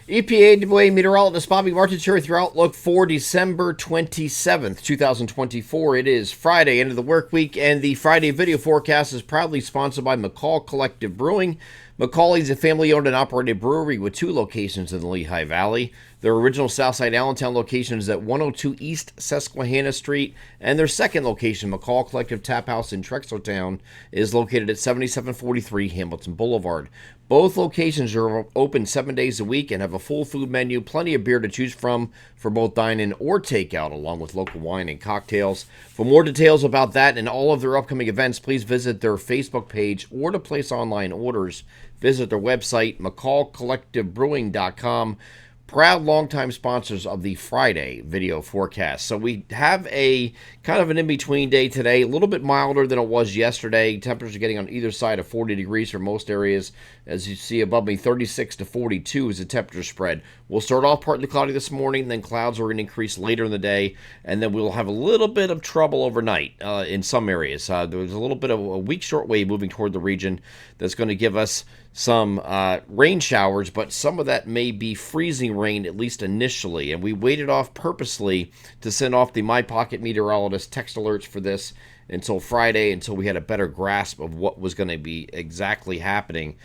EPAWA meteorologist Bobby Martins here with your outlook for December 27th, 2024. It is Friday, end of the work week, and the Friday video forecast is proudly sponsored by McCall Collective Brewing. McCauley's a family-owned and operated brewery with 2 locations in the Lehigh Valley. Their original Southside Allentown location is at 102 East Susquehanna Street, and their second location, McCall Collective Tap House in Trexlertown, is located at 7743 Hamilton Boulevard. Both locations are open 7 days a week and have a full food menu, plenty of beer to choose from for both dine-in or takeout, along with local wine and cocktails. For more details about that and all of their upcoming events, please visit their Facebook page, or to place online orders, visit their website, mccallcollectivebrewing.com. Proud longtime sponsors of the Friday video forecast. So we have a kind of an in-between day today, a little bit milder than it was yesterday. Temperatures are getting on either side of 40 degrees for most areas. As you see above me, 36 to 42 is the temperature spread. We'll start off partly cloudy this morning, then clouds are going to increase later in the day, and then we'll have a little bit of trouble overnight in some areas. There's a little bit of a weak shortwave moving toward the region that's going to give us some rain showers, but some of that may be freezing rain, at least initially. And we waited off purposely to send off the My Pocket Meteorologist text alerts for this until Friday, until we had a better grasp of what was going to be exactly happening.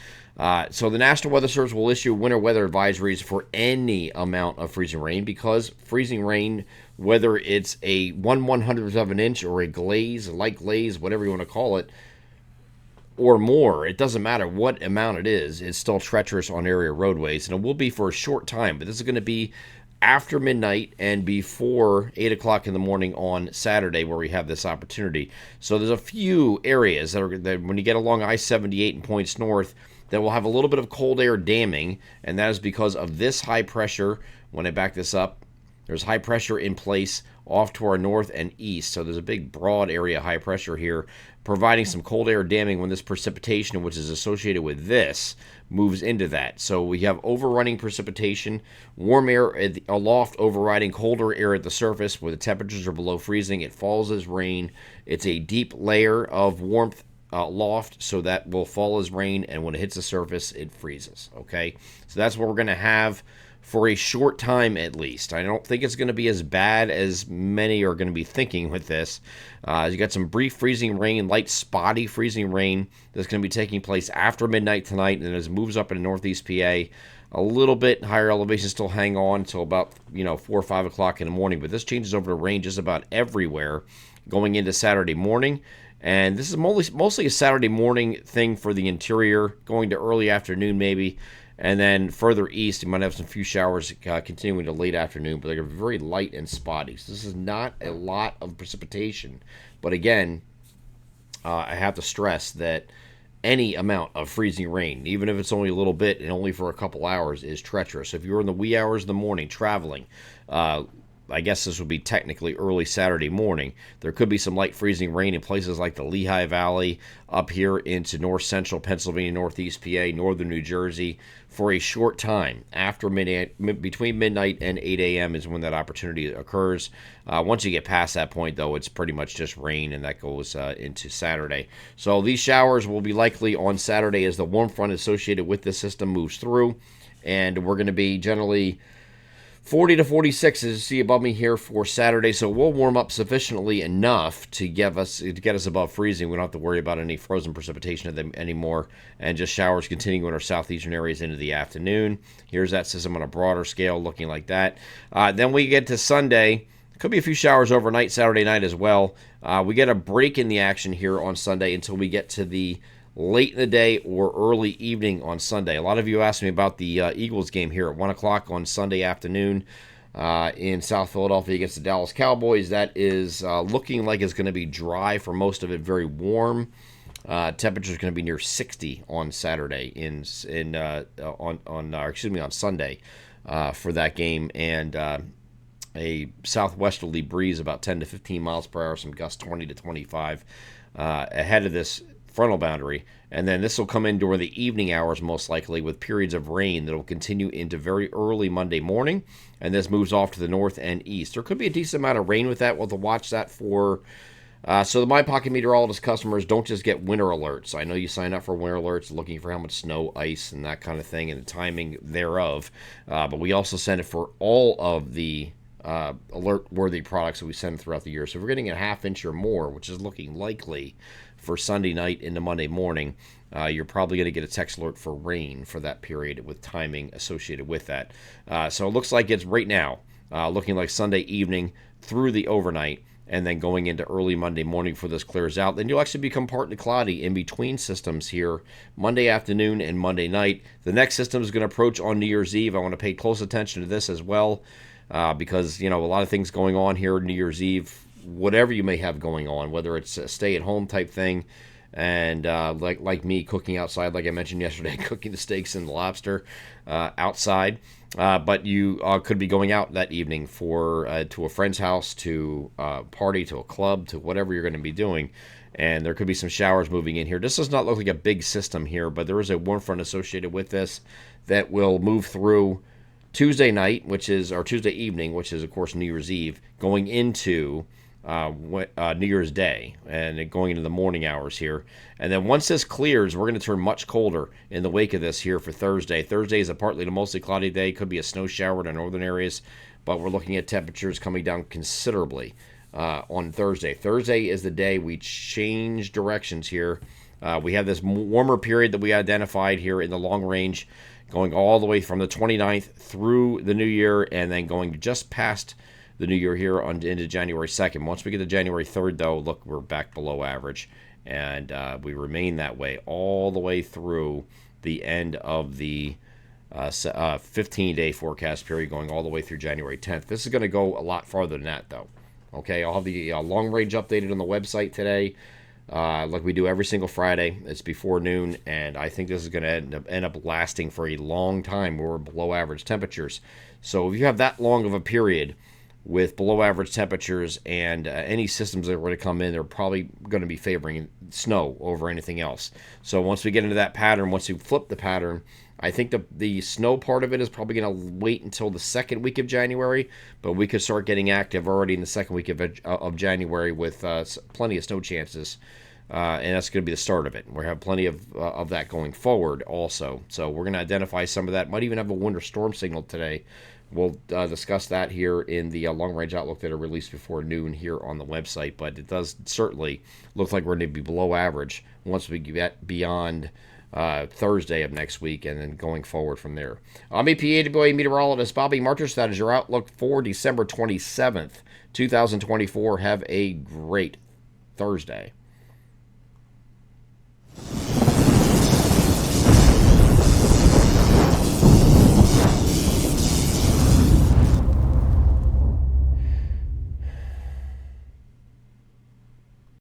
So the National Weather Service will issue winter weather advisories for any amount of freezing rain, because freezing rain, whether it's a 1/100th of an inch or a glaze, a light glaze, whatever you want to call it, or more, it doesn't matter what amount it is, it's still treacherous on area roadways, and it will be for a short time. But this is going to be after midnight and before 8 o'clock in the morning on Saturday, where we have this opportunity. So there's a few areas that when you get along I-78 and points north, that will have a little bit of cold air damming, and that is because of this high pressure. When I back this up, there's high pressure in place off to our north and east. So there's a big broad area of high pressure here, providing some cold air damming when this precipitation, which is associated with this, moves into that. So we have overrunning precipitation, warm air aloft overriding colder air at the surface where the temperatures are below freezing. It falls as rain. It's a deep layer of warmth aloft, so that will fall as rain, and when it hits the surface, it freezes. Okay, so that's what we're going to have for a short time at least. I don't think it's going to be as bad as many are going to be thinking with this. You got some brief freezing rain, light spotty freezing rain that's going to be taking place after midnight tonight, and then as it moves up into northeast PA, a little bit higher elevation still hang on until about 4 or 5 o'clock in the morning. But this changes over to rain just about everywhere going into Saturday morning. And this is mostly a Saturday morning thing for the interior, going to early afternoon maybe. And then further east, you might have some few showers continuing to late afternoon, but they're very light and spotty. So this is not a lot of precipitation. But again, I have to stress that any amount of freezing rain, even if it's only a little bit and only for a couple hours, is treacherous. So if you're in the wee hours of the morning traveling, I guess this would be technically early Saturday morning, there could be some light freezing rain in places like the Lehigh Valley, up here into north central Pennsylvania, northeast PA, northern New Jersey, for a short time. After between midnight and 8 a.m. is when that opportunity occurs. Once you get past that point, though, it's pretty much just rain, and that goes into Saturday. So these showers will be likely on Saturday as the warm front associated with this system moves through, and we're going to be generally 40 to 46, as you see above me here, for Saturday. So we'll warm up sufficiently enough to get us above freezing. We don't have to worry about any frozen precipitation anymore, and just showers continuing in our southeastern areas into the afternoon. Here's that system on a broader scale looking like that. Then we get to Sunday. Could be a few showers overnight, Saturday night as well. We get a break in the action here on Sunday until we get to the late in the day or early evening on Sunday. A lot of you asked me about the Eagles game here at 1 o'clock on Sunday afternoon in South Philadelphia against the Dallas Cowboys. That is looking like it's going to be dry for most of it, very warm. Temperature is going to be near 60 on Saturday on Sunday for that game, and a southwesterly breeze about 10 to 15 miles per hour, some gusts 20 to 25 ahead of this frontal boundary. And then this will come in during the evening hours, most likely, with periods of rain that will continue into very early Monday morning, and this moves off to the north and east. There could be a decent amount of rain with that. We'll have to watch that for So the My Pocket Meteorologist customers don't just get winter alerts. I know you sign up for winter alerts looking for how much snow, ice, and that kind of thing, and the timing thereof. But we also send it for all of the alert-worthy products that we send throughout the year. So if we're getting a half inch or more, which is looking likely for Sunday night into Monday morning, you're probably going to get a text alert for rain for that period with timing associated with that. So it looks like it's right now looking like Sunday evening through the overnight, and then going into early Monday morning before this clears out. Then you'll actually become partly cloudy in between systems here Monday afternoon and Monday night. The next system is going to approach on New Year's Eve. I want to pay close attention to this as well, because a lot of things going on here New Year's Eve, whatever you may have going on, whether it's a stay-at-home type thing, and like me cooking outside, like I mentioned yesterday, cooking the steaks and the lobster outside. But you could be going out that evening for to a friend's house, to a party, to a club, to whatever you're going to be doing. And there could be some showers moving in here. This does not look like a big system here, but there is a warm front associated with this that will move through Tuesday night, or Tuesday evening, which is, of course, New Year's Eve, going into New Year's Day, and going into the morning hours here. And then once this clears, we're going to turn much colder in the wake of this here for Thursday. Thursday is a partly to mostly cloudy day. Could be a snow shower in the northern areas, but we're looking at temperatures coming down considerably on Thursday. Thursday is the day we change directions here. We have this warmer period that we identified here in the long range, going all the way from the 29th through the new year, and then going just past the new year here into January 2nd. Once we get to January 3rd, though, look, we're back below average, and we remain that way all the way through the end of the 15-day forecast period, going all the way through January 10th. This is going to go a lot farther than that, though. Okay, I'll have the long range updated on the website today, like we do every single Friday. It's before noon, and I think this is going to end up lasting for a long time where we're below average temperatures. So if you have that long of a period with below average temperatures, and any systems that are going to come in, they're probably going to be favoring snow over anything else. So once we get into that pattern, once you flip the pattern, I think the snow part of it is probably going to wait until the second week of January, but we could start getting active already in the second week of January with plenty of snow chances. And that's going to be the start of it. We're going to have plenty of that going forward also. So we're going to identify some of that. Might even have a winter storm signal today. We'll discuss that here in the long-range outlook that are released before noon here on the website. But it does certainly look like we're going to be below average once we get beyond Thursday of next week, and then going forward from there. I'm EPAWA meteorologist Bobby Marters. That is your outlook for December 27th, 2024. Have a great Thursday.